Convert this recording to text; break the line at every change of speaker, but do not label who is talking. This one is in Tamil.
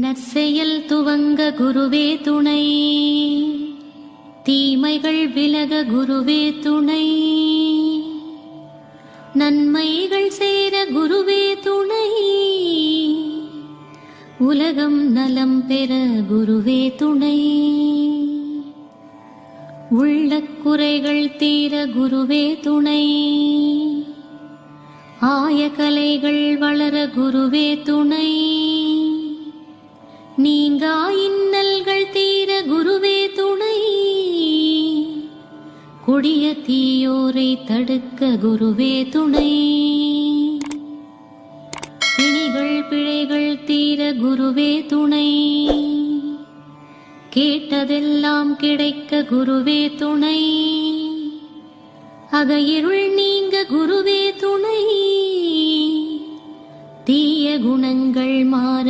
நற்செயல் துவங்க குருவே துணை, தீமைகள் விலக குருவே துணை, நன்மைகள் சேர குருவே துணை, உலகம் நலம் பெற குருவே துணை, உள்ள குறைகள் தீர குருவே துணை, ஆய கலைகள் வளர குருவே துணை, நீங்கா இன்னல்கள் தீர குருவே துணை, கொடிய தீயோரை தடுக்க குருவே துணை, பிணிகள் பிழைகள் தீர குருவே துணை, கேட்டதெல்லாம் கிடைக்க குருவே துணை, அகையிருள் நீங்க குருவே துணை, தீய குணங்கள் மாற